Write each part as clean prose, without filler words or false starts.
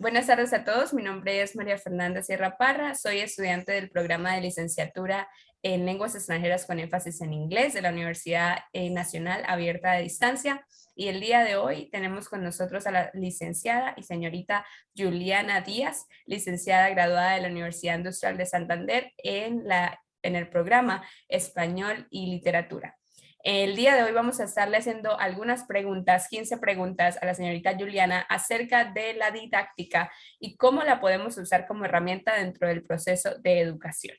Buenas tardes a todos, mi nombre es María Fernanda Sierra Parra, soy estudiante del programa de licenciatura en lenguas extranjeras con énfasis en inglés de la Universidad Nacional Abierta de Distancia y el día de hoy tenemos con nosotros a la licenciada y señorita Juliana Díaz, licenciada graduada de la Universidad Industrial de Santander en el programa Español y Literatura. El día de hoy vamos a estarle haciendo algunas preguntas, 15 preguntas a la señorita Juliana acerca de la didáctica y cómo la podemos usar como herramienta dentro del proceso de educación.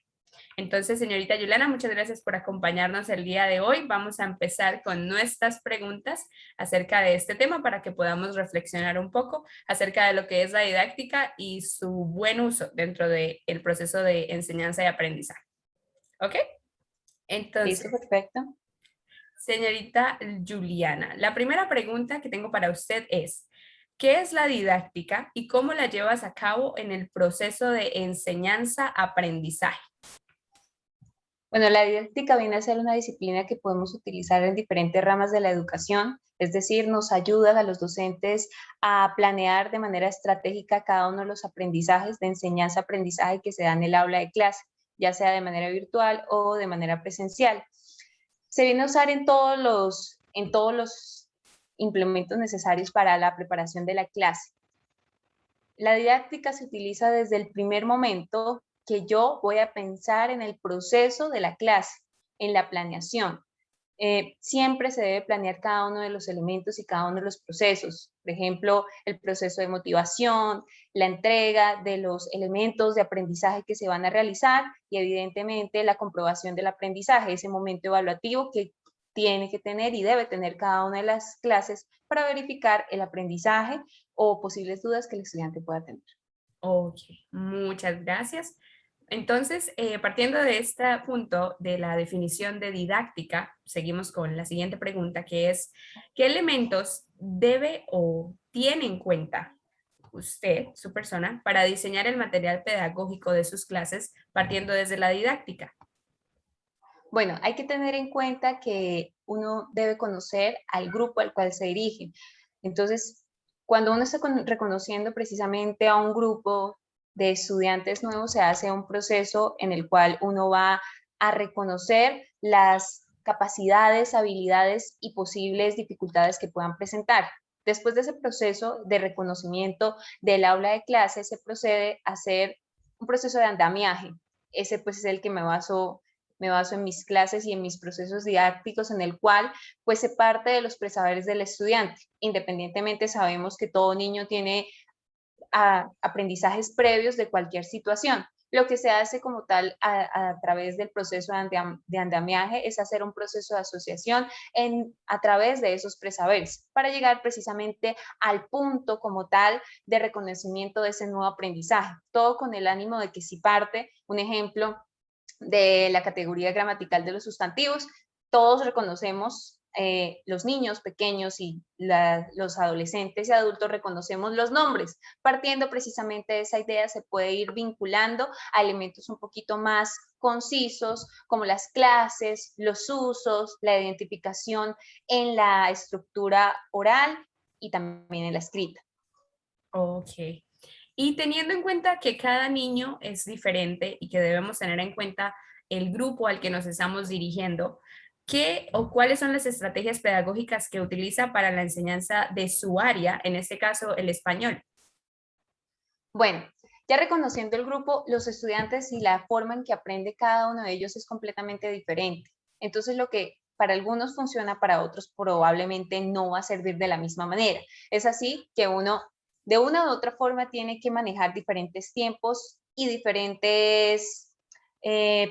Entonces, señorita Juliana, muchas gracias por acompañarnos el día de hoy. Vamos a empezar con nuestras preguntas acerca de este tema para que podamos reflexionar un poco acerca de lo que es la didáctica y su buen uso dentro del proceso de enseñanza y aprendizaje. ¿Ok? Listo, Entonces, perfecto. señorita Juliana, la primera pregunta que tengo para usted es, ¿qué es la didáctica y cómo la llevas a cabo en el proceso de enseñanza-aprendizaje? Bueno, la didáctica viene a ser una disciplina que podemos utilizar en diferentes ramas de la educación, es decir, nos ayuda a los docentes a planear de manera estratégica cada uno de los aprendizajes de enseñanza-aprendizaje que se dan en el aula de clase, ya sea de manera virtual o de manera presencial. Se viene a usar en todos los implementos necesarios para la preparación de la clase. La didáctica se utiliza desde el primer momento que yo voy a pensar en el proceso de la clase, en la planeación. Siempre se debe planear cada uno de los elementos y cada uno de los procesos. Por ejemplo, el proceso de motivación, la entrega de los elementos de aprendizaje que se van a realizar y evidentemente la comprobación del aprendizaje, ese momento evaluativo que tiene que tener y debe tener cada una de las clases para verificar el aprendizaje o posibles dudas que el estudiante pueda tener. Ok, muchas gracias. Entonces, partiendo de este punto de la definición de didáctica, seguimos con la siguiente pregunta, que es, ¿qué elementos debe o tiene en cuenta usted, su persona, para diseñar el material pedagógico de sus clases partiendo desde la didáctica? Bueno, hay que tener en cuenta que uno debe conocer al grupo al cual se dirige. Entonces, cuando uno está reconociendo precisamente a un grupo de estudiantes nuevos, se hace un proceso en el cual uno va a reconocer las capacidades, habilidades y posibles dificultades que puedan presentar. Después de ese proceso de reconocimiento del aula de clase, se procede a hacer un proceso de andamiaje. Ese pues es el que me baso en mis clases y en mis procesos didácticos en el cual pues se parte de los presaberes del estudiante. Independientemente sabemos que todo niño tiene aprendizajes previos de cualquier situación. Lo que se hace como tal a través del proceso de andamiaje es hacer un proceso de asociación a través de esos presaberes para llegar precisamente al punto como tal de reconocimiento de ese nuevo aprendizaje. Todo con el ánimo de que si parte, un ejemplo, de la categoría gramatical de los sustantivos, todos reconocemos, los niños pequeños y los adolescentes y adultos reconocemos los nombres. Partiendo precisamente de esa idea se puede ir vinculando a elementos un poquito más concisos como las clases, los usos, la identificación en la estructura oral y también en la escrita. Ok. Y teniendo en cuenta que cada niño es diferente y que debemos tener en cuenta el grupo al que nos estamos dirigiendo, ¿qué o cuáles son las estrategias pedagógicas que utiliza para la enseñanza de su área, en este caso el español? Bueno, ya reconociendo el grupo, los estudiantes y la forma en que aprende cada uno de ellos es completamente diferente. Entonces, lo que para algunos funciona, para otros probablemente no va a servir de la misma manera. Es así que uno, de una u otra forma, tiene que manejar diferentes tiempos y diferentes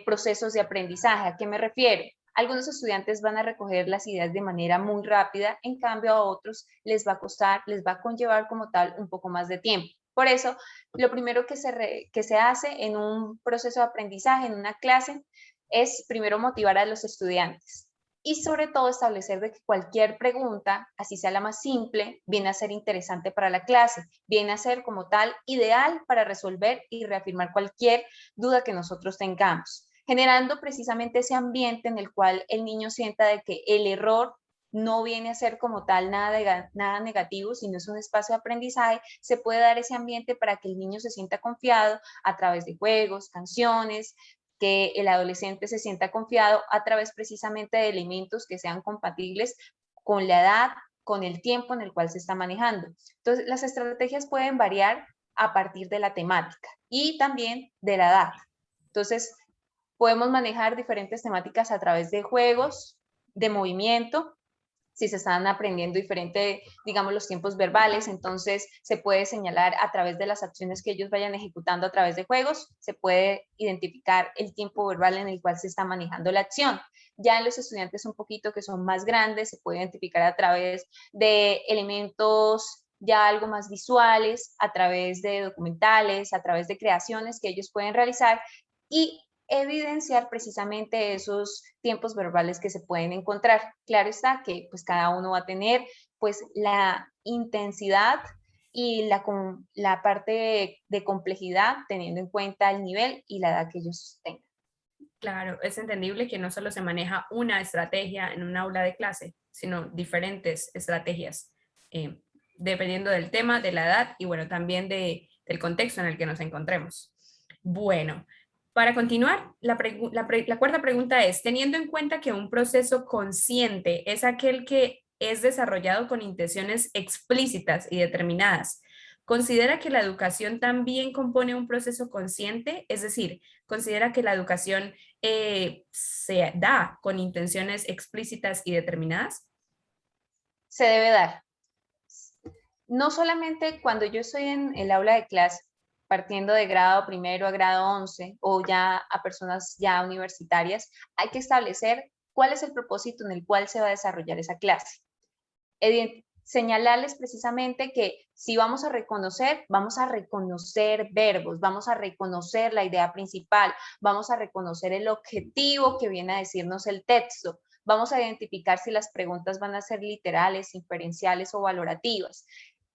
procesos de aprendizaje. ¿A qué me refiero? Algunos estudiantes van a recoger las ideas de manera muy rápida, en cambio a otros les va a costar, les va a conllevar como tal un poco más de tiempo. Por eso, lo primero que se hace en un proceso de aprendizaje, en una clase, es primero motivar a los estudiantes y sobre todo establecer de que cualquier pregunta, así sea la más simple, viene a ser interesante para la clase, viene a ser como tal ideal para resolver y reafirmar cualquier duda que nosotros tengamos, generando precisamente ese ambiente en el cual el niño sienta de que el error no viene a ser como tal nada negativo, sino es un espacio de aprendizaje, se puede dar ese ambiente para que el niño se sienta confiado a través de juegos, canciones, que el adolescente se sienta confiado a través precisamente de elementos que sean compatibles con la edad, con el tiempo en el cual se está manejando. Entonces, las estrategias pueden variar a partir de la temática y también de la edad. Entonces, podemos manejar diferentes temáticas a través de juegos, de movimiento. Si se están aprendiendo diferente, digamos, los tiempos verbales, entonces se puede señalar a través de las acciones que ellos vayan ejecutando a través de juegos, se puede identificar el tiempo verbal en el cual se está manejando la acción. Ya en los estudiantes un poquito que son más grandes, se puede identificar a través de elementos ya algo más visuales, a través de documentales, a través de creaciones que ellos pueden realizar y evidenciar precisamente esos tiempos verbales que se pueden encontrar. Claro está que pues cada uno va a tener pues la intensidad y la parte de complejidad teniendo en cuenta el nivel y la edad que ellos tengan. Claro, es entendible que no solo se maneja una estrategia en un aula de clase, sino diferentes estrategias, dependiendo del tema, de la edad y bueno, también del contexto en el que nos encontremos. Bueno, para continuar, la cuarta pregunta es, teniendo en cuenta que un proceso consciente es aquel que es desarrollado con intenciones explícitas y determinadas, ¿considera que la educación también compone un proceso consciente? Es decir, ¿considera que la educación se da con intenciones explícitas y determinadas? Se debe dar. No solamente cuando yo estoy en el aula de clase, partiendo de grado primero a grado 11 o ya a personas ya universitarias, hay que establecer cuál es el propósito en el cual se va a desarrollar esa clase. Señalarles precisamente que si vamos a reconocer verbos, vamos a reconocer la idea principal, vamos a reconocer el objetivo que viene a decirnos el texto, vamos a identificar si las preguntas van a ser literales, inferenciales o valorativas.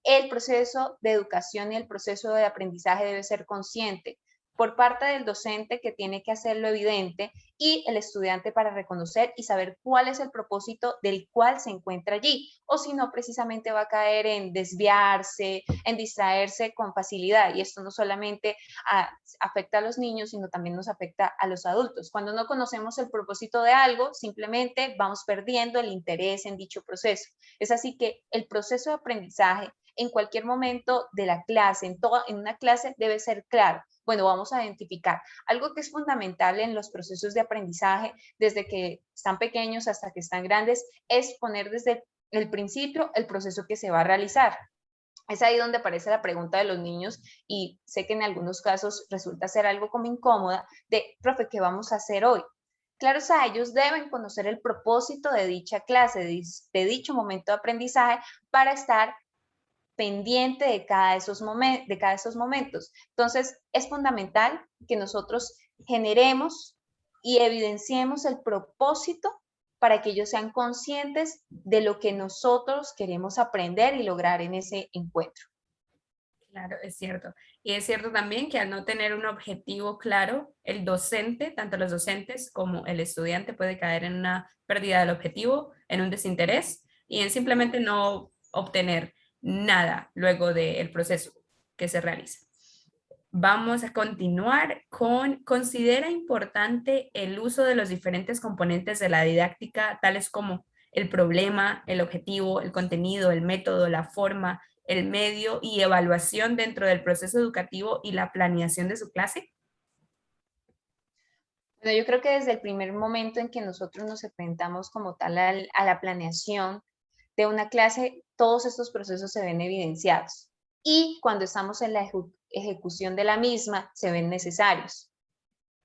El proceso de educación y el proceso de aprendizaje debe ser consciente por parte del docente, que tiene que hacerlo evidente, y el estudiante para reconocer y saber cuál es el propósito del cual se encuentra allí, o si no, precisamente va a caer en desviarse, en distraerse con facilidad, y esto no solamente afecta a los niños, sino también nos afecta a los adultos. Cuando no conocemos el propósito de algo, simplemente vamos perdiendo el interés en dicho proceso. Es así que el proceso de aprendizaje en cualquier momento de la clase, en una clase, debe ser claro. Bueno, vamos a identificar algo que es fundamental en los procesos de aprendizaje, desde que están pequeños hasta que están grandes, es poner desde el principio el proceso que se va a realizar. Es ahí donde aparece la pregunta de los niños y sé que en algunos casos resulta ser algo como incómoda de, profe, ¿qué vamos a hacer hoy? Claro, o sea, ellos deben conocer el propósito de dicha clase, de dicho momento de aprendizaje para estar pendiente de cada esos momentos. Entonces, es fundamental que nosotros generemos y evidenciemos el propósito para que ellos sean conscientes de lo que nosotros queremos aprender y lograr en ese encuentro. Claro, es cierto. Y es cierto también que al no tener un objetivo claro, el docente, tanto los docentes como el estudiante, puede caer en una pérdida del objetivo, en un desinterés y en simplemente no obtener nada luego del proceso que se realiza. Vamos a continuar con, ¿considera importante el uso de los diferentes componentes de la didáctica, tales como el problema, el objetivo, el contenido, el método, la forma, el medio y evaluación dentro del proceso educativo y la planeación de su clase? Bueno, yo creo que desde el primer momento en que nosotros nos enfrentamos como tal a la planeación de una clase, todos estos procesos se ven evidenciados. Y cuando estamos en la ejecución de la misma, se ven necesarios.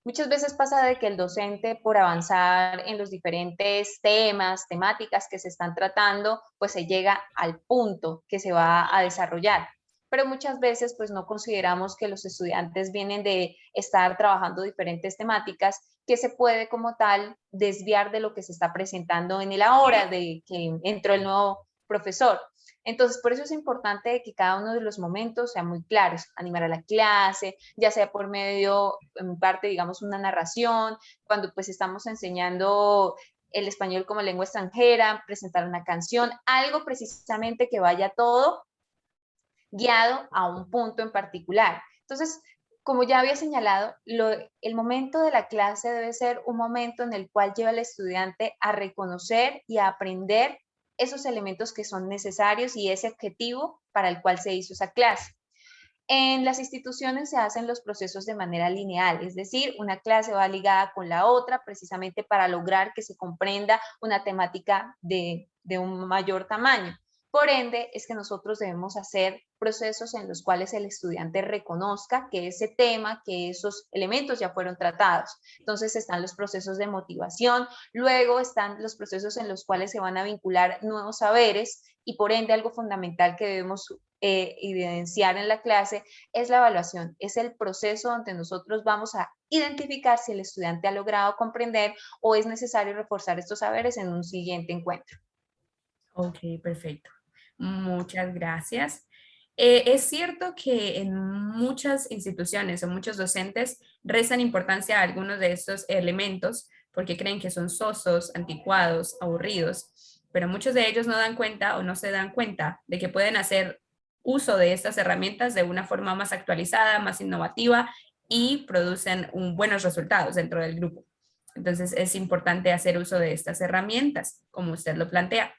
Muchas veces pasa de que el docente, por avanzar en los diferentes temas, temáticas que se están tratando, pues se llega al punto que se va a desarrollar. Pero muchas veces pues no consideramos que los estudiantes vienen de estar trabajando diferentes temáticas que se puede como tal desviar de lo que se está presentando en el ahora de que entró el nuevo profesor. Entonces, por eso es importante que cada uno de los momentos sean muy claros, animar a la clase, ya sea por medio, en parte, digamos, una narración, cuando pues estamos enseñando el español como lengua extranjera, presentar una canción, algo precisamente que vaya todo guiado a un punto en particular. Entonces, como ya había señalado, el momento de la clase debe ser un momento en el cual lleva al estudiante a reconocer y a aprender esos elementos que son necesarios y ese objetivo para el cual se hizo esa clase. En las instituciones se hacen los procesos de manera lineal, es decir, una clase va ligada con la otra precisamente para lograr que se comprenda una temática de un mayor tamaño. Por ende, es que nosotros debemos hacer procesos en los cuales el estudiante reconozca que ese tema, que esos elementos ya fueron tratados. Entonces están los procesos de motivación, luego están los procesos en los cuales se van a vincular nuevos saberes y por ende algo fundamental que debemos evidenciar en la clase es la evaluación, es el proceso donde nosotros vamos a identificar si el estudiante ha logrado comprender o es necesario reforzar estos saberes en un siguiente encuentro. Ok, perfecto. Muchas gracias. Es cierto que en muchas instituciones o muchos docentes restan importancia a algunos de estos elementos porque creen que son sosos, anticuados, aburridos, pero muchos de ellos no dan cuenta o no se dan cuenta de que pueden hacer uso de estas herramientas de una forma más actualizada, más innovativa y producen buenos resultados dentro del grupo. Entonces es importante hacer uso de estas herramientas, como usted lo plantea.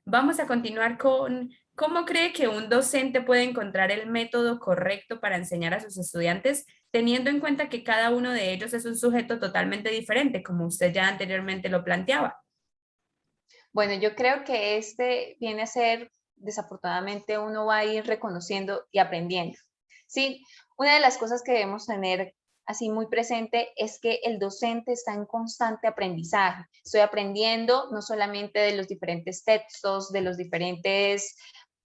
Vamos a continuar con cómo cree que un docente puede encontrar el método correcto para enseñar a sus estudiantes, teniendo en cuenta que cada uno de ellos es un sujeto totalmente diferente, como usted ya anteriormente lo planteaba. Bueno, yo creo que este viene a ser, desafortunadamente, uno va a ir reconociendo y aprendiendo. Sí, una de las cosas que debemos tener así muy presente es que el docente está en constante aprendizaje. Estoy aprendiendo no solamente de los diferentes textos, de los diferentes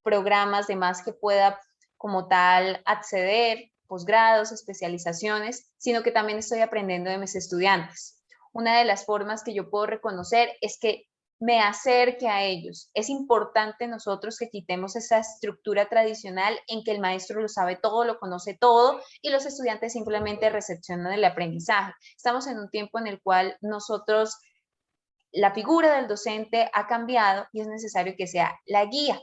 programas demás que pueda como tal acceder, posgrados, especializaciones, sino que también estoy aprendiendo de mis estudiantes. Una de las formas que yo puedo reconocer es que me acerque a ellos. Es importante nosotros que quitemos esa estructura tradicional en que el maestro lo sabe todo, lo conoce todo y los estudiantes simplemente recepcionan el aprendizaje. Estamos en un tiempo en el cual nosotros, la figura del docente ha cambiado y es necesario que sea la guía.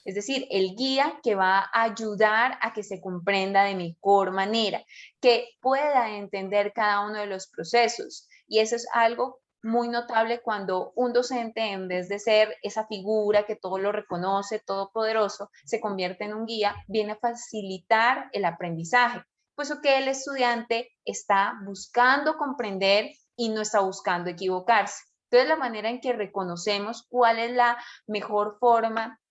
Es decir, el guía que va a ayudar a que se comprenda de mejor manera, que pueda entender cada uno de los procesos. Y eso es algo muy notable cuando un docente, en vez de ser esa figura que todo lo reconoce, todopoderoso, se convierte en un guía, viene a facilitar el aprendizaje, puesto que el estudiante está buscando comprender y no está buscando equivocarse. Entonces, la manera en que reconocemos cuál es la mejor forma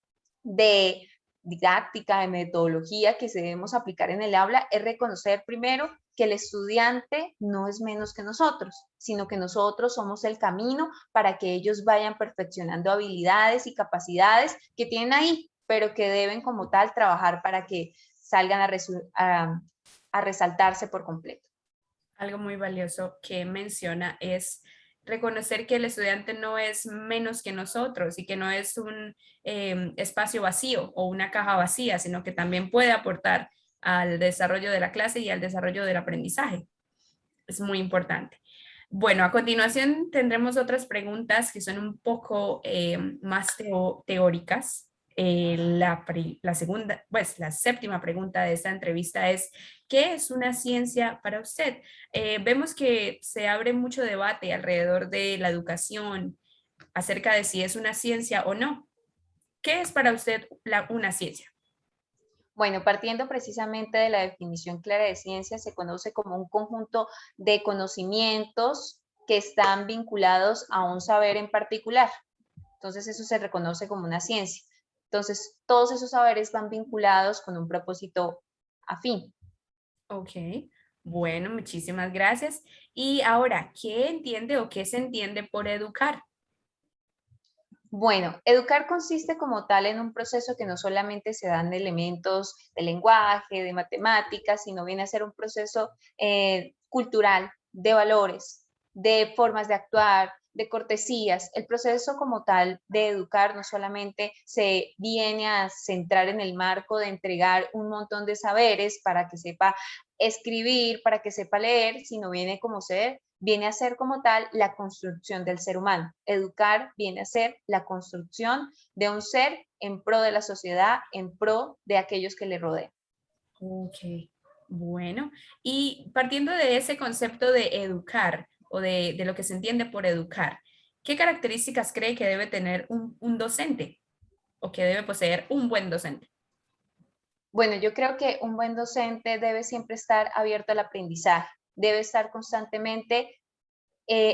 de didáctica, de metodología que debemos aplicar en el aula es reconocer primero que el estudiante no es menos que nosotros, sino que nosotros somos el camino para que ellos vayan perfeccionando habilidades y capacidades que tienen ahí, pero que deben como tal trabajar para que salgan a resaltarse por completo. Algo muy valioso que menciona es reconocer que el estudiante no es menos que nosotros y que no es un espacio vacío o una caja vacía, sino que también puede aportar al desarrollo de la clase y al desarrollo del aprendizaje. Es muy importante. Bueno, a continuación tendremos otras preguntas que son un poco más teóricas. La segunda, pues la séptima pregunta de esta entrevista es, ¿qué es una ciencia para usted? Vemos que se abre mucho debate alrededor de la educación acerca de si es una ciencia o no. ¿Qué es para usted una ciencia? Bueno, partiendo precisamente de la definición clara de ciencia, se conoce como un conjunto de conocimientos que están vinculados a un saber en particular. Entonces, eso se reconoce como una ciencia. Entonces, todos esos saberes van vinculados con un propósito afín. Ok, bueno, muchísimas gracias. Y ahora, ¿qué entiende o qué se entiende por educar? Bueno, educar consiste como tal en un proceso que no solamente se dan elementos de lenguaje, de matemáticas, sino viene a ser un proceso cultural, de valores, de formas de actuar, de cortesías. El proceso como tal de educar no solamente se viene a centrar en el marco de entregar un montón de saberes para que sepa escribir, para que sepa leer, sino viene como ser viene a ser como tal la construcción del ser humano. Educar viene a ser la construcción de un ser en pro de la sociedad, en pro de aquellos que le rodean. Ok, bueno. Y partiendo de ese concepto de educar o de lo que se entiende por educar, ¿qué características cree que debe tener un docente o que debe poseer un buen docente? Bueno, yo creo que un buen docente debe siempre estar abierto al aprendizaje, debe estar constantemente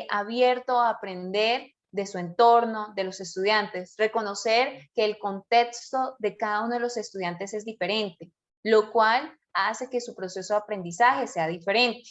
abierto a aprender de su entorno, de los estudiantes, reconocer que el contexto de cada uno de los estudiantes es diferente, lo cual hace que su proceso de aprendizaje sea diferente.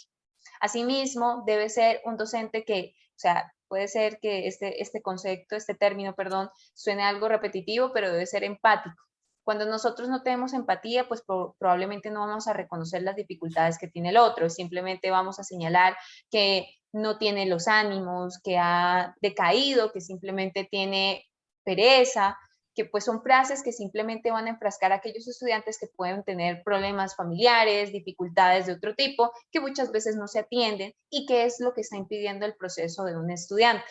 Asimismo, debe ser un docente que, o sea, puede ser que este concepto, este término, perdón, suene algo repetitivo, pero debe ser empático. Cuando nosotros no tenemos empatía, pues probablemente no vamos a reconocer las dificultades que tiene el otro, simplemente vamos a señalar que no tiene los ánimos, que ha decaído, que simplemente tiene pereza, que pues son frases que simplemente van a enfrascar a aquellos estudiantes que pueden tener problemas familiares, dificultades de otro tipo, que muchas veces no se atienden y que es lo que está impidiendo el proceso de un estudiante.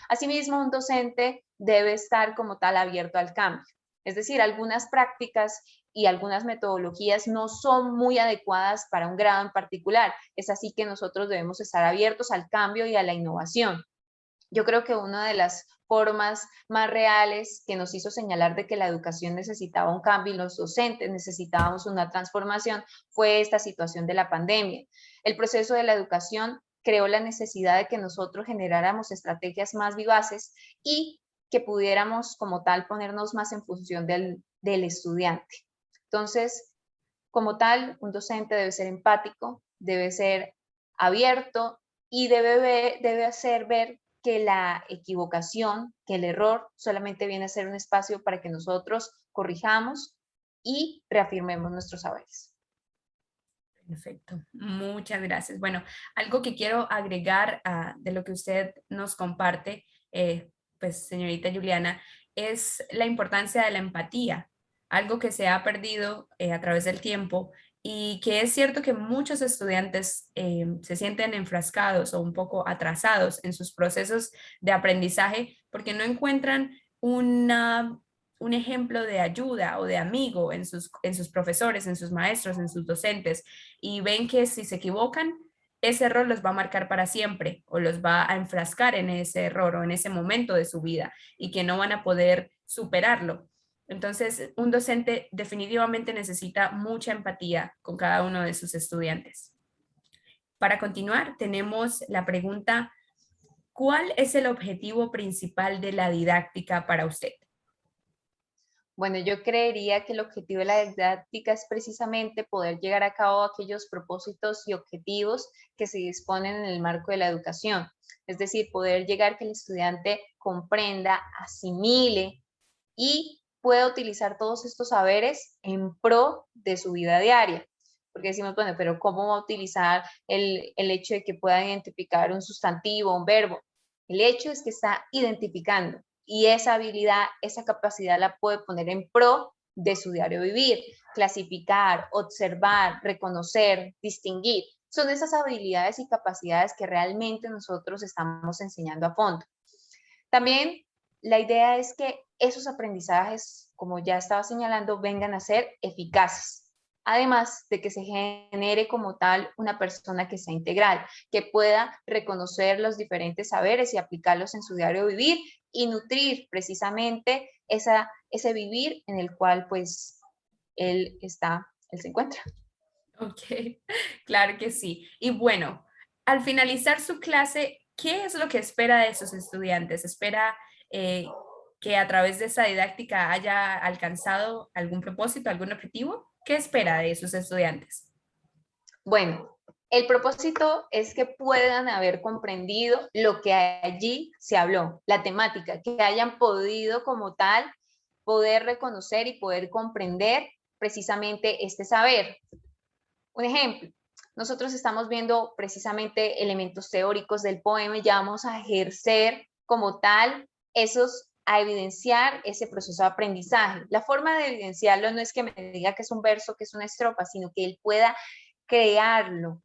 Asimismo, un docente debe estar como tal abierto al cambio. Es decir, algunas prácticas y algunas metodologías no son muy adecuadas para un grado en particular. Es así que nosotros debemos estar abiertos al cambio y a la innovación. Yo creo que una de las formas más reales que nos hizo señalar de que la educación necesitaba un cambio y los docentes necesitábamos una transformación fue esta situación de la pandemia. El proceso de la educación creó la necesidad de que nosotros generáramos estrategias más vivaces y que pudiéramos como tal ponernos más en función del estudiante. Entonces, como tal, un docente debe ser empático, debe ser abierto y debe hacer ver que la equivocación, que el error solamente viene a ser un espacio para que nosotros corrijamos y reafirmemos nuestros saberes. Perfecto, muchas gracias. Bueno, algo que quiero agregar de lo que usted nos comparte, pues señorita Juliana, es la importancia de la empatía, algo que se ha perdido a través del tiempo y que es cierto que muchos estudiantes se sienten enfrascados o un poco atrasados en sus procesos de aprendizaje porque no encuentran un ejemplo de ayuda o de amigo en sus profesores, en sus maestros, en sus docentes y ven que si se equivocan, ese error los va a marcar para siempre o los va a enfrascar en ese error o en ese momento de su vida y que no van a poder superarlo. Entonces, un docente definitivamente necesita mucha empatía con cada uno de sus estudiantes. Para continuar, tenemos la pregunta, ¿cuál es el objetivo principal de la didáctica para usted? Bueno, yo creería que el objetivo de la didáctica es precisamente poder llegar a cabo aquellos propósitos y objetivos que se disponen en el marco de la educación. Es decir, poder llegar que el estudiante comprenda, asimile y pueda utilizar todos estos saberes en pro de su vida diaria. Porque decimos, bueno, pero ¿cómo va a utilizar el hecho de que pueda identificar un sustantivo, un verbo? El hecho es que está identificando y esa habilidad, esa capacidad la puede poner en pro de su diario vivir, clasificar, observar, reconocer, distinguir. Son esas habilidades y capacidades que realmente nosotros estamos enseñando a fondo. También la idea es que esos aprendizajes, como ya estaba señalando, vengan a ser eficaces. Además de que se genere como tal una persona que sea integral, que pueda reconocer los diferentes saberes y aplicarlos en su diario vivir y nutrir precisamente ese vivir en el cual pues él se encuentra. Ok, claro que sí. Y bueno, al finalizar su clase, ¿qué es lo que espera de sus estudiantes? ¿Espera eh, que a través de esa didáctica haya alcanzado algún propósito, algún objetivo? ¿Qué espera de sus estudiantes? Bueno, el propósito es que puedan haber comprendido lo que allí se habló, la temática, que hayan podido como tal poder reconocer y poder comprender precisamente este saber. Un ejemplo, nosotros estamos viendo precisamente elementos teóricos del poema y ya vamos a ejercer como tal a evidenciar ese proceso de aprendizaje. La forma de evidenciarlo no es que me diga que es un verso, que es una estrofa, sino que él pueda crearlo,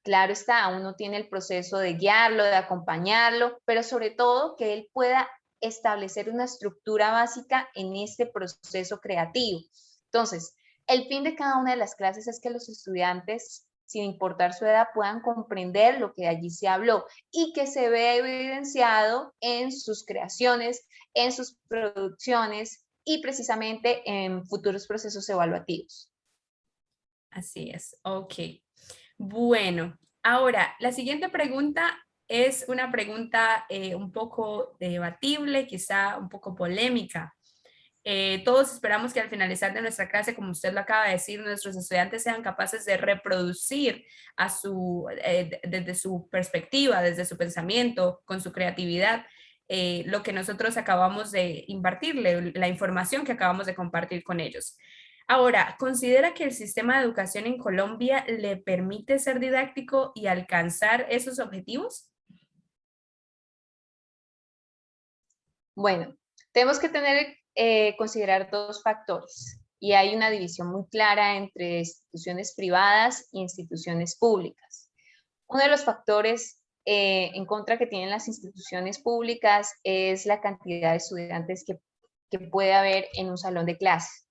claro está, uno tiene el proceso de guiarlo, de acompañarlo, pero sobre todo que él pueda establecer una estructura básica en este proceso creativo. Entonces, el fin de cada una de las clases es que los estudiantes, sin importar su edad, puedan comprender lo que allí se habló y que se vea evidenciado en sus creaciones, en sus producciones y precisamente en futuros procesos evaluativos. Así es, ok. Bueno, ahora, la siguiente pregunta es una pregunta un poco debatible, quizá un poco polémica. Todos esperamos que al finalizar de nuestra clase, como usted lo acaba de decir, nuestros estudiantes sean capaces de reproducir desde su perspectiva, desde su pensamiento, con su creatividad, lo que nosotros acabamos de impartirle, la información que acabamos de compartir con ellos. Ahora, ¿considera que el sistema de educación en Colombia le permite ser didáctico y alcanzar esos objetivos? Bueno, tenemos que considerar dos factores y hay una división muy clara entre instituciones privadas e instituciones públicas. Uno de los factores en contra que tienen las instituciones públicas es la cantidad de estudiantes que puede haber en un salón de clases.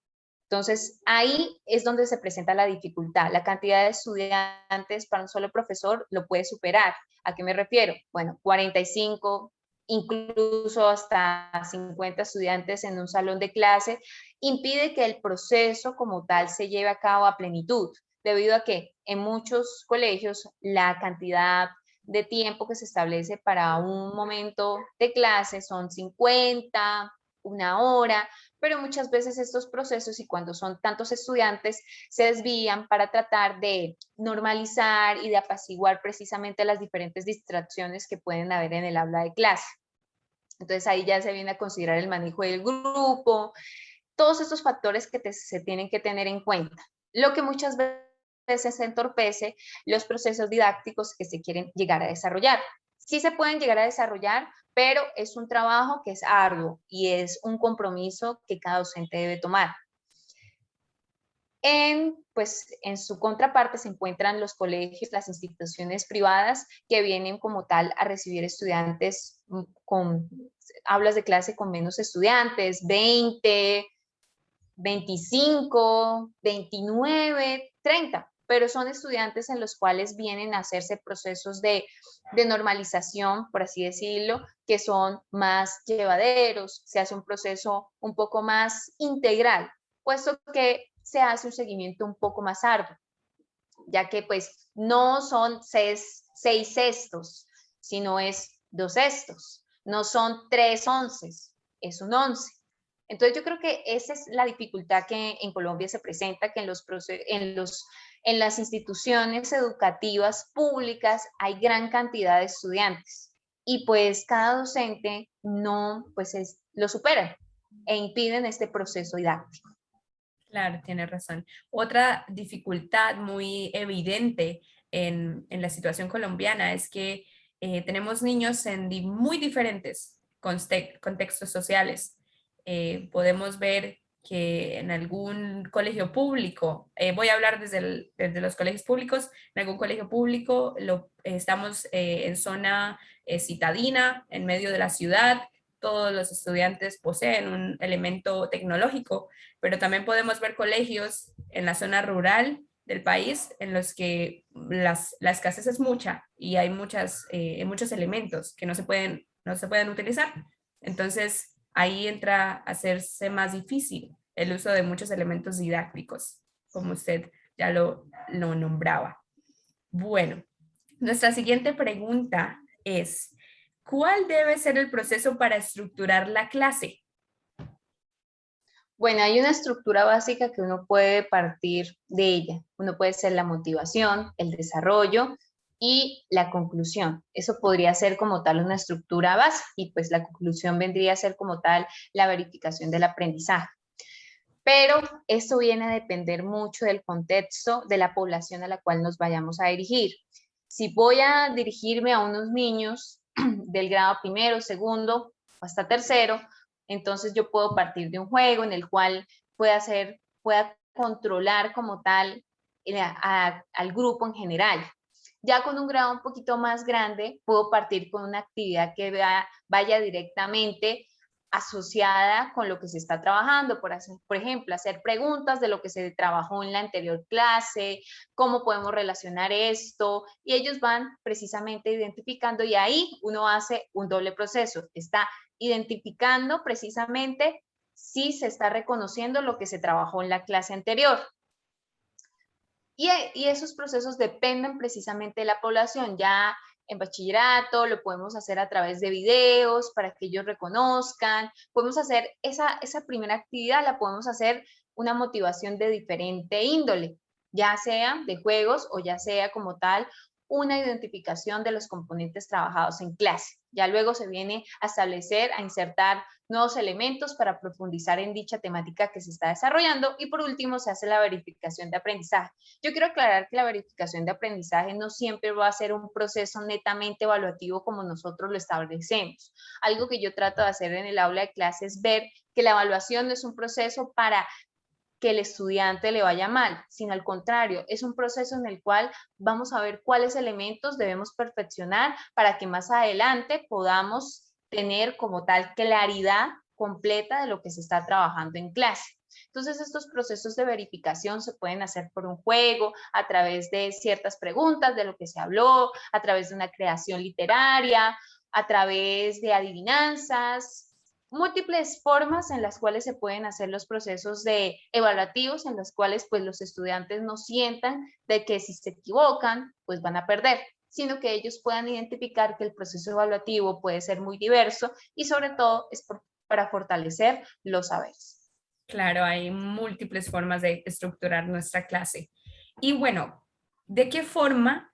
Entonces, ahí es donde se presenta la dificultad. La cantidad de estudiantes para un solo profesor lo puede superar. ¿A qué me refiero? Bueno, 45, incluso hasta 50 estudiantes en un salón de clase, impide que el proceso como tal se lleve a cabo a plenitud, debido a que en muchos colegios la cantidad de tiempo que se establece para un momento de clase son 50, una hora, pero muchas veces estos procesos y cuando son tantos estudiantes se desvían para tratar de normalizar y de apaciguar precisamente las diferentes distracciones que pueden haber en el aula de clase. Entonces ahí ya se viene a considerar el manejo del grupo, todos estos factores que se tienen que tener en cuenta, lo que muchas veces entorpece los procesos didácticos que se quieren llegar a desarrollar. Sí se pueden llegar a desarrollar, pero es un trabajo que es arduo y es un compromiso que cada docente debe tomar. En su contraparte se encuentran los colegios, las instituciones privadas que vienen como tal a recibir estudiantes con aulas de clase con menos estudiantes, 20, 25, 29, 30, pero son estudiantes en los cuales vienen a hacerse procesos de normalización, por así decirlo, que son más llevaderos, se hace un proceso un poco más integral, puesto que se hace un seguimiento un poco más arduo, ya que pues no son 6/6, sino es 2/6, no son 3/11, es un 11. Entonces yo creo que esa es la dificultad que en Colombia se presenta, que en las instituciones educativas públicas hay gran cantidad de estudiantes y pues cada docente no, lo supera e impiden este proceso didáctico. Claro, tiene razón. Otra dificultad muy evidente en la situación colombiana es que tenemos niños en muy diferentes contextos sociales. Podemos ver que en algún colegio público, voy a hablar desde los colegios públicos, en algún colegio público estamos en zona citadina, en medio de la ciudad, todos los estudiantes poseen un elemento tecnológico, pero también podemos ver colegios en la zona rural del país en los que la escasez es mucha y hay muchos elementos que no se pueden utilizar. Entonces, ahí entra a hacerse más difícil el uso de muchos elementos didácticos, como usted ya lo nombraba. Bueno, nuestra siguiente pregunta es, ¿cuál debe ser el proceso para estructurar la clase? Bueno, hay una estructura básica que uno puede partir de ella. Uno puede ser la motivación, el desarrollo y la conclusión. Eso podría ser como tal una estructura base y pues la conclusión vendría a ser como tal la verificación del aprendizaje. Pero esto viene a depender mucho del contexto de la población a la cual nos vayamos a dirigir. Si voy a dirigirme a unos niños del grado primero, segundo, hasta tercero, entonces yo puedo partir de un juego en el cual pueda controlar como tal al grupo en general. Ya con un grado un poquito más grande, puedo partir con una actividad que vaya directamente asociada con lo que se está trabajando, por ejemplo, hacer preguntas de lo que se trabajó en la anterior clase, cómo podemos relacionar esto, y ellos van precisamente identificando, y ahí uno hace un doble proceso, está identificando precisamente si se está reconociendo lo que se trabajó en la clase anterior. Y esos procesos dependen precisamente de la población. Ya en bachillerato lo podemos hacer a través de videos para que ellos reconozcan. Podemos hacer esa primera actividad, la podemos hacer una motivación de diferente índole, ya sea de juegos o ya sea como tal una identificación de los componentes trabajados en clase. Ya luego se viene a establecer, a insertar nuevos elementos para profundizar en dicha temática que se está desarrollando, y por último se hace la verificación de aprendizaje. Yo quiero aclarar que la verificación de aprendizaje no siempre va a ser un proceso netamente evaluativo como nosotros lo establecemos. Algo que yo trato de hacer en el aula de clase es ver que la evaluación no es un proceso para que el estudiante le vaya mal, sino al contrario, es un proceso en el cual vamos a ver cuáles elementos debemos perfeccionar para que más adelante podamos tener como tal claridad completa de lo que se está trabajando en clase. Entonces, estos procesos de verificación se pueden hacer por un juego, a través de ciertas preguntas de lo que se habló, a través de una creación literaria, a través de adivinanzas, múltiples formas en las cuales se pueden hacer los procesos de evaluativos, en los cuales pues los estudiantes no sientan de que si se equivocan pues van a perder, sino que ellos puedan identificar que el proceso evaluativo puede ser muy diverso y sobre todo es para fortalecer los saberes. Claro, hay múltiples formas de estructurar nuestra clase. Y bueno, ¿de qué forma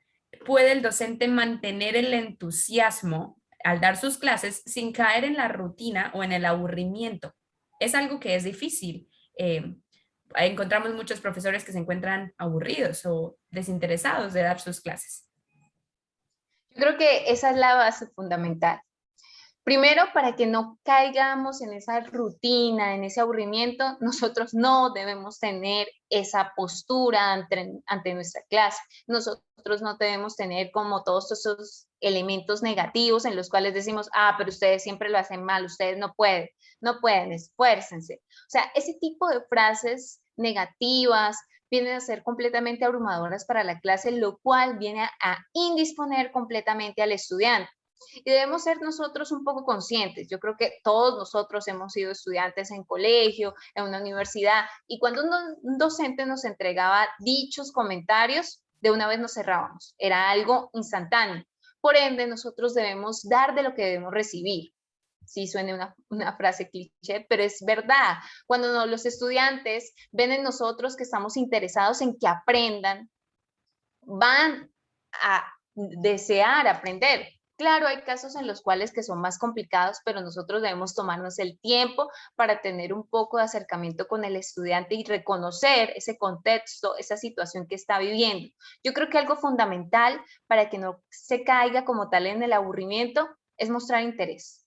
puede el docente mantener el entusiasmo al dar sus clases sin caer en la rutina o en el aburrimiento? Es algo que es difícil. Encontramos muchos profesores que se encuentran aburridos o desinteresados de dar sus clases. Yo creo que esa es la base fundamental. Primero, para que no caigamos en esa rutina, en ese aburrimiento, nosotros no debemos tener esa postura ante nuestra clase. Nosotros no debemos tener como todos esos elementos negativos en los cuales decimos, pero ustedes siempre lo hacen mal, ustedes no pueden, esfuércense. O sea, ese tipo de frases negativas vienen a ser completamente abrumadoras para la clase, lo cual viene a indisponer completamente al estudiante. Y debemos ser nosotros un poco conscientes. Yo creo que todos nosotros hemos sido estudiantes en colegio, en una universidad, y cuando un docente nos entregaba dichos comentarios, de una vez nos cerrábamos. Era algo instantáneo. Por ende, nosotros debemos dar de lo que debemos recibir. Sí, suena una frase cliché, pero es verdad. Cuando los estudiantes ven en nosotros que estamos interesados en que aprendan, van a desear aprender. Claro, hay casos en los cuales que son más complicados, pero nosotros debemos tomarnos el tiempo para tener un poco de acercamiento con el estudiante y reconocer ese contexto, esa situación que está viviendo. Yo creo que algo fundamental para que no se caiga como tal en el aburrimiento es mostrar interés.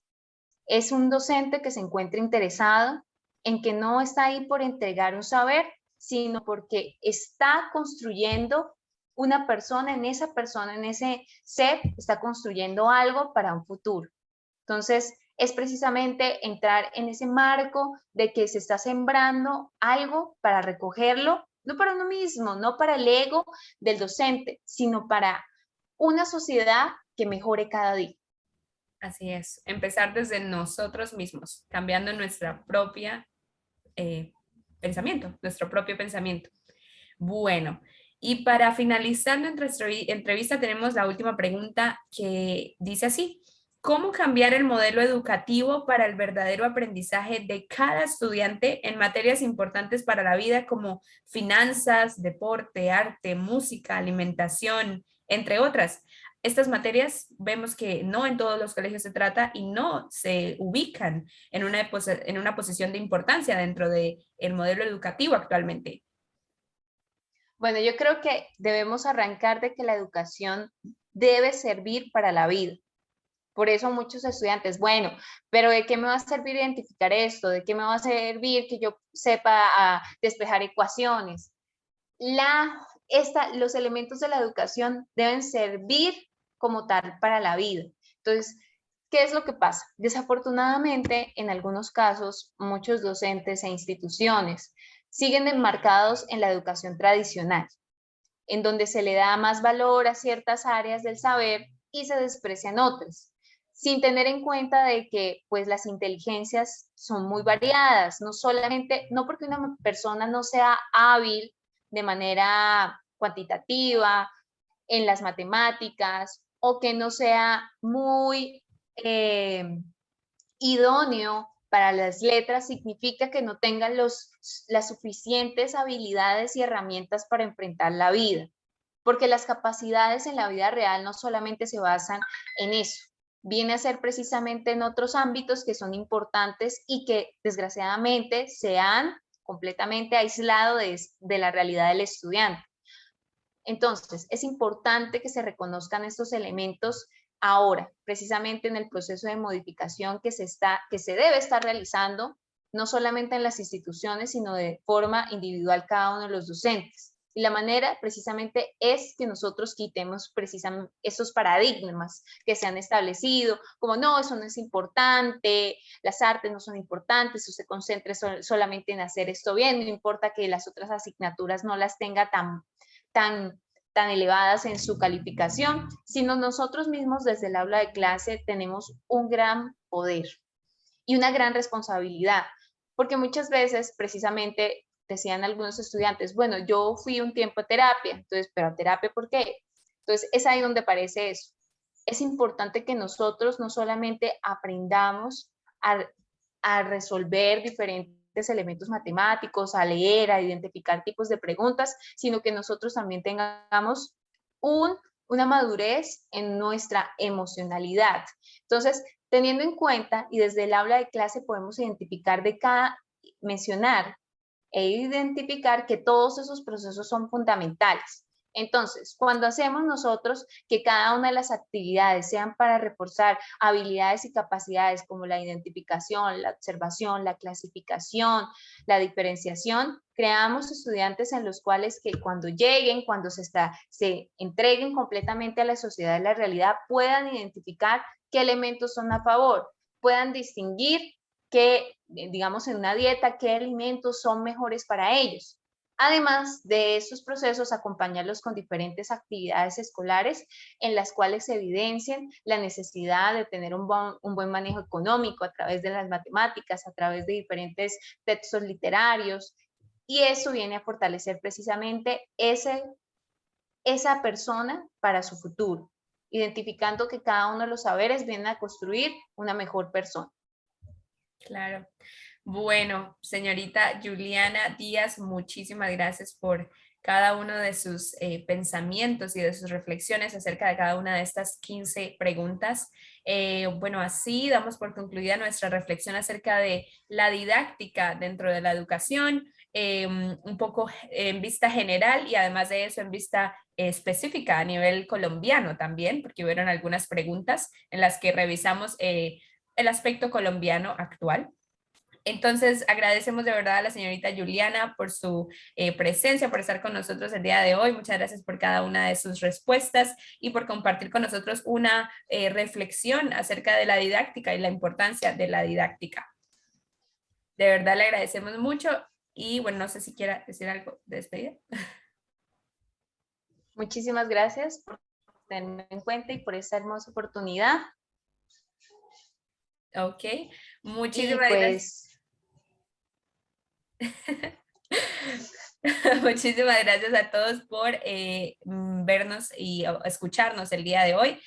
Es un docente que se encuentre interesado en que no está ahí por entregar un saber, sino porque está construyendo una persona, en ese ser, está construyendo algo para un futuro. Entonces, es precisamente entrar en ese marco de que se está sembrando algo para recogerlo, no para uno mismo, no para el ego del docente, sino para una sociedad que mejore cada día. Así es, empezar desde nosotros mismos, cambiando nuestra propia pensamiento, nuestro propio pensamiento. Bueno, y para finalizar nuestra entrevista tenemos la última pregunta que dice así: ¿cómo cambiar el modelo educativo para el verdadero aprendizaje de cada estudiante en materias importantes para la vida como finanzas, deporte, arte, música, alimentación, entre otras? Estas materias vemos que no en todos los colegios se trata y no se ubican en una posición de importancia dentro del modelo educativo actualmente. Bueno, yo creo que debemos arrancar de que la educación debe servir para la vida. Por eso muchos estudiantes, bueno, pero ¿de qué me va a servir identificar esto? ¿De qué me va a servir que yo sepa despejar ecuaciones? La los elementos de la educación deben servir como tal para la vida. Entonces, ¿qué es lo que pasa? Desafortunadamente, en algunos casos, muchos docentes e instituciones siguen enmarcados en la educación tradicional, en donde se le da más valor a ciertas áreas del saber y se desprecian otras, sin tener en cuenta de que pues las inteligencias son muy variadas, no solamente, no porque una persona no sea hábil de manera cuantitativa en las matemáticas o que no sea muy idóneo para las letras, significa que no tengan las suficientes habilidades y herramientas para enfrentar la vida, porque las capacidades en la vida real no solamente se basan en eso, viene a ser precisamente en otros ámbitos que son importantes y que desgraciadamente se han completamente aislado de la realidad del estudiante. Entonces, es importante que se reconozcan estos elementos ahora, precisamente en el proceso de modificación que se debe estar realizando, no solamente en las instituciones, sino de forma individual cada uno de los docentes. Y la manera precisamente es que nosotros quitemos precisamente esos paradigmas que se han establecido, como no, eso no es importante, las artes no son importantes, o se concentre solamente en hacer esto bien, no importa que las otras asignaturas no las tenga tan elevadas en su calificación, sino nosotros mismos desde el aula de clase tenemos un gran poder y una gran responsabilidad, porque muchas veces precisamente decían algunos estudiantes, bueno, yo fui un tiempo a terapia, entonces, pero a terapia, ¿por qué? Entonces, es ahí donde aparece eso. Es importante que nosotros no solamente aprendamos a resolver diferentes elementos matemáticos, a leer, a identificar tipos de preguntas, sino que nosotros también tengamos una madurez en nuestra emocionalidad. Entonces, teniendo en cuenta y desde el aula de clase podemos identificar mencionar e identificar que todos esos procesos son fundamentales. Entonces, cuando hacemos nosotros que cada una de las actividades sean para reforzar habilidades y capacidades como la identificación, la observación, la clasificación, la diferenciación, creamos estudiantes en los cuales que cuando lleguen, cuando se entreguen completamente a la sociedad y la realidad, puedan identificar qué elementos son a favor, puedan distinguir que, digamos, en una dieta, qué alimentos son mejores para ellos. Además de estos procesos, acompañarlos con diferentes actividades escolares en las cuales se evidencien la necesidad de tener un buen manejo económico a través de las matemáticas, a través de diferentes textos literarios, y eso viene a fortalecer precisamente esa persona para su futuro, identificando que cada uno de los saberes viene a construir una mejor persona. Claro. Bueno, señorita Juliana Díaz, muchísimas gracias por cada uno de sus pensamientos y de sus reflexiones acerca de cada una de estas 15 preguntas. Bueno, así damos por concluida nuestra reflexión acerca de la didáctica dentro de la educación, un poco en vista general y además de eso en vista específica a nivel colombiano también, porque hubieron algunas preguntas en las que revisamos el aspecto colombiano actual. Entonces, agradecemos de verdad a la señorita Juliana por su presencia, por estar con nosotros el día de hoy. Muchas gracias por cada una de sus respuestas y por compartir con nosotros una reflexión acerca de la didáctica y la importancia de la didáctica. De verdad le agradecemos mucho y bueno, no sé si quiera decir algo de despedida. Muchísimas gracias por tenerme en cuenta y por esta hermosa oportunidad. Ok, muchísimas gracias. Muchísimas gracias a todos por vernos y escucharnos el día de hoy.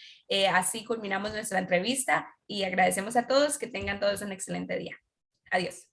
Así culminamos nuestra entrevista y agradecemos a todos que tengan todos un excelente día. Adiós.